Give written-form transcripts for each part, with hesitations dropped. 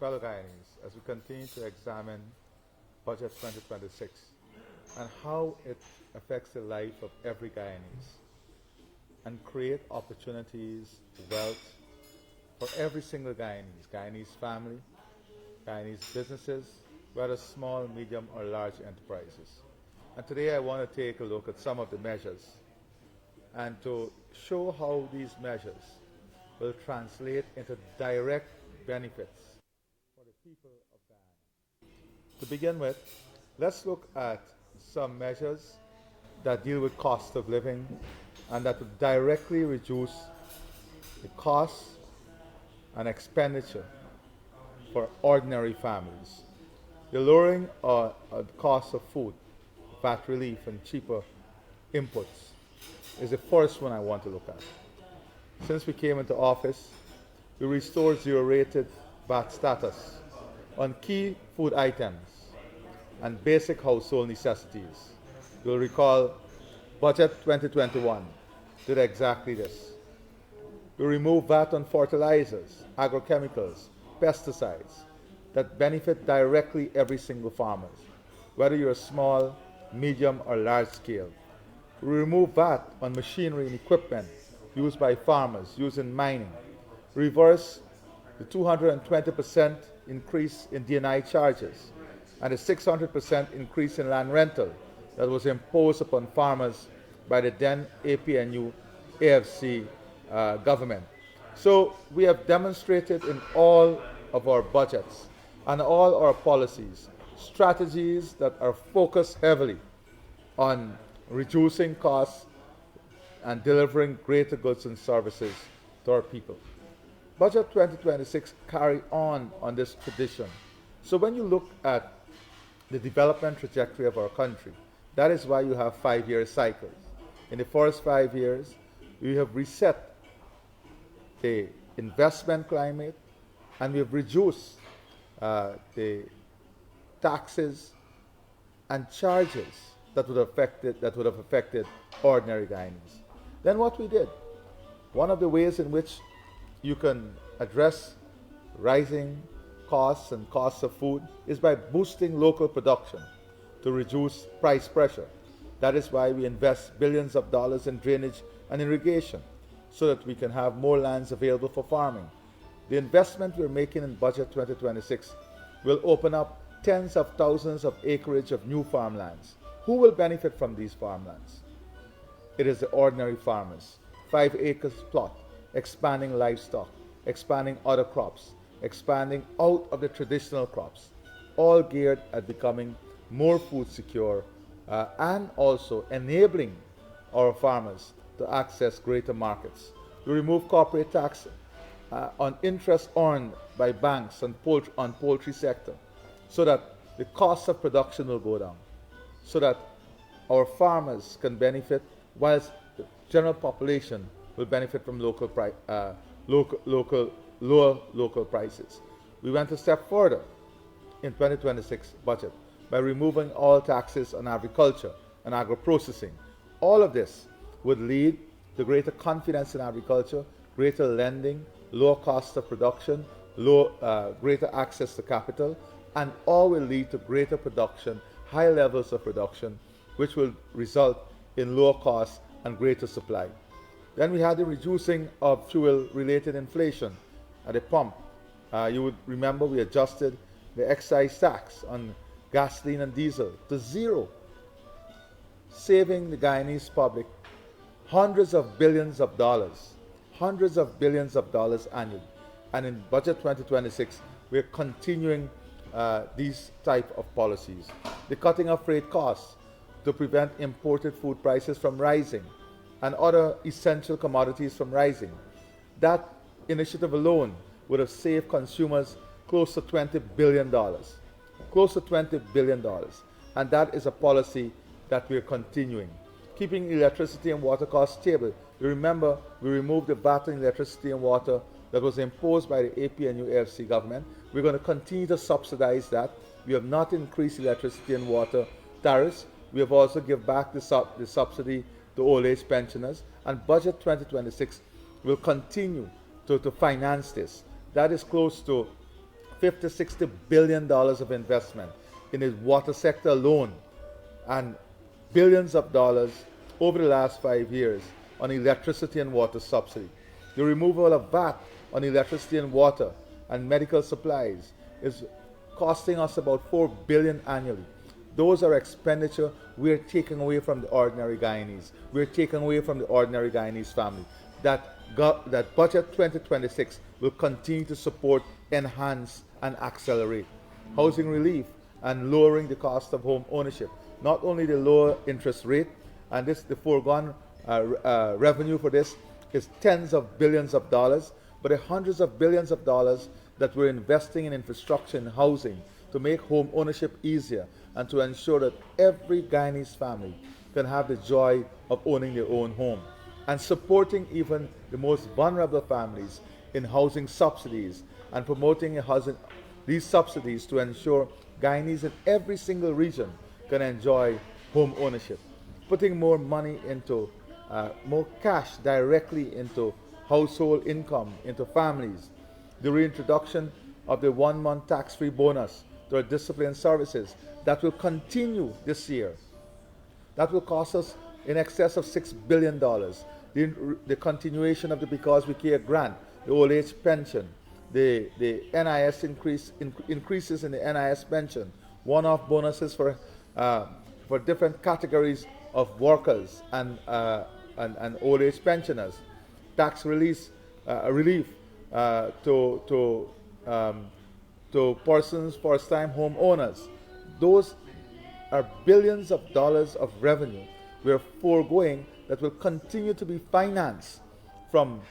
fellow Guyanese, as we continue to examine Budget 2026 and how it affects the life of every Guyanese and create opportunities, wealth for every single Guyanese, Guyanese family, Guyanese businesses, whether small, medium, or large enterprises. And today I want to take a look at some of the measures and to show how these measures will translate into direct benefits for the people of Guyana. To begin with, let's look at some measures that deal with cost of living and that would directly reduce the cost and expenditure for ordinary families. The lowering of the cost of food, VAT relief, and cheaper inputs is the first one I want to look at. Since we came into office, we restored zero-rated VAT status on key food items and basic household necessities. You'll recall Budget 2021 did exactly this. We removed VAT on fertilizers, agrochemicals, pesticides that benefit directly every single farmer, whether you're small, medium, or large scale. We removed VAT on machinery and equipment used by farmers, used in mining. Reverse the 220% increase in D&I charges and a 600% increase in land rental that was imposed upon farmers by the then APNU AFC government. So we have demonstrated in all of our budgets and all our policies strategies that are focused heavily on reducing costs and delivering greater goods and services to our people. Budget 2026 carry on this tradition. So when you look at the development trajectory of our country, that is why you have 5-year cycles. In the first 5 years, we have reset the investment climate and we have reduced the taxes and charges that would have affected ordinary Guyanese. Then what we did, one of the ways in which you can address rising costs and costs of food is by boosting local production to reduce price pressure. That is why we invest billions of dollars in drainage and irrigation so that we can have more lands available for farming. The investment we're making in Budget 2026 will open up tens of thousands of acreage of new farmlands. Who will benefit from these farmlands? It is the ordinary farmers. 5 acres plot, expanding livestock, expanding other crops, expanding out of the traditional crops, all geared at becoming more food secure and also enabling our farmers to access greater markets. We remove corporate tax on interest earned by banks on poultry sector so that the cost of production will go down, so that our farmers can benefit whilst the general population will benefit from lower local prices. We went a step further in 2026 budget by removing all taxes on agriculture and agro-processing. All of this would lead to greater confidence in agriculture, greater lending, lower cost of production, greater access to capital, and all will lead to greater production, high levels of production, which will result in lower costs and greater supply. Then we had the reducing of fuel-related inflation at the pump. You would remember we adjusted the excise tax on gasoline and diesel to zero, saving the Guyanese public hundreds of billions of dollars annually. And in Budget 2026, we're continuing these type of policies. The cutting of freight costs to prevent imported food prices from rising and other essential commodities from rising. That initiative alone would have saved consumers close to $20 billion. Close to $20 billion. And that is a policy that we're continuing. Keeping electricity and water costs stable. You remember we removed the VAT on electricity and water that was imposed by the APNU AFC government. We're going to continue to subsidize that. We have not increased electricity and water tariffs. We have also given back the subsidy to old age pensioners. And Budget 2026 will continue to finance this. That is close to 50, $60 billion of investment in the water sector alone, and billions of dollars over the last 5 years on electricity and water subsidy. The removal of VAT on electricity and water and medical supplies is costing us about $4 billion annually. Those are expenditure we're taking away from the ordinary Guyanese. We're taking away from the ordinary Guyanese family. That budget 2026 will continue to support, enhance, and accelerate housing relief and lowering the cost of home ownership. Not only the lower interest rate, and the foregone revenue for this is tens of billions of dollars, but the hundreds of billions of dollars that we're investing in infrastructure and housing to make home ownership easier and to ensure that every Guyanese family can have the joy of owning their own home, and supporting even the most vulnerable families in housing subsidies and promoting these subsidies to ensure Guyanese in every single region can enjoy home ownership. Putting more money into, more cash directly into household income, into families. The reintroduction of the 1 month tax-free bonus to our discipline services that will continue this year. That will cost us in excess of $6 billion. The continuation of the Because We Care grant, the old age pension, the NIS increases in the NIS pension, one-off bonuses for different categories of workers and old age pensioners, tax relief to persons first-time home owners. Those are billions of dollars of revenue we're foregoing that will continue to be financed from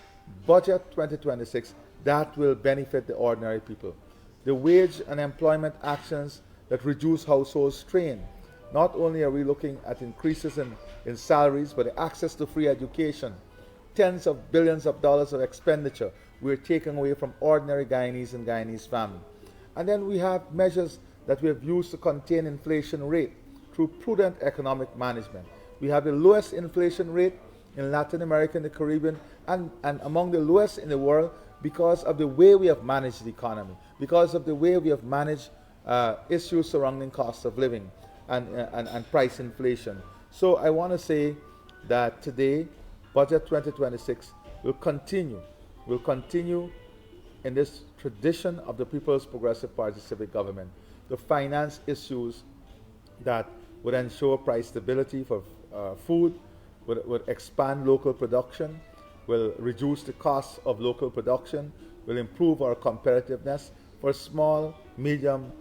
budget 2026 that will benefit the ordinary people. The wage and employment actions that reduce household strain. Not only are we looking at increases in salaries, but the access to free education, tens of billions of dollars of expenditure we're taking away from ordinary Guyanese and Guyanese families. And then we have measures that we have used to contain inflation rate through prudent economic management. We have the lowest inflation rate in Latin America and the Caribbean, and among the lowest in the world because of the way we have managed the economy, because of the way we have managed issues surrounding cost of living and price inflation. So I want to say that today, Budget 2026 will continue in this tradition of the People's Progressive Party civic government to finance issues that would ensure price stability for food, would expand local production, will reduce the costs of local production, will improve our competitiveness for small, medium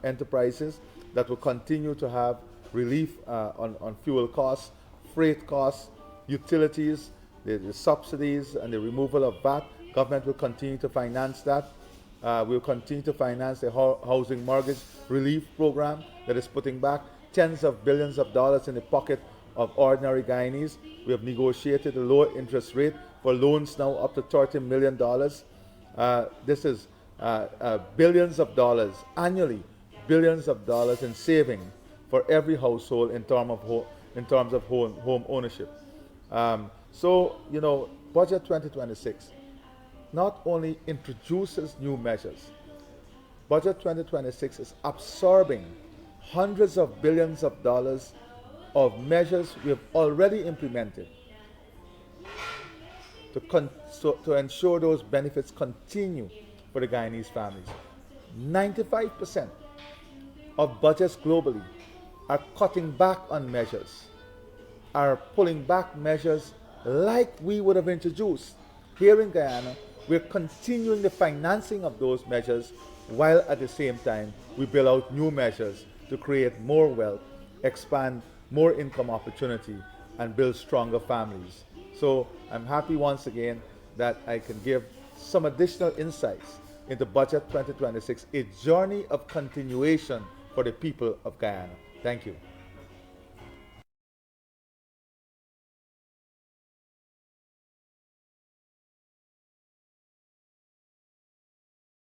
enterprises that will continue to have relief on fuel costs, freight costs, utilities, the subsidies, and the removal of VAT. Government will continue to finance that. We'll continue to finance the housing mortgage relief program that is putting back tens of billions of dollars in the pocket of ordinary Guyanese. We have negotiated a lower interest rate for loans now up to $30 million. This is billions of dollars annually, billions of dollars in saving for every household in terms of home ownership. Budget 2026 not only introduces new measures, Budget 2026 is absorbing hundreds of billions of dollars of measures we have already implemented to ensure those benefits continue for the Guyanese families. 95% of budgets globally are cutting back on measures, are pulling back measures like we would have introduced. Here in Guyana, we're continuing the financing of those measures while at the same time we build out new measures to create more wealth, expand more income opportunity, and build stronger families. So I'm happy once again that I can give some additional insights into Budget 2026, a journey of continuation for the people of Guyana. Thank you.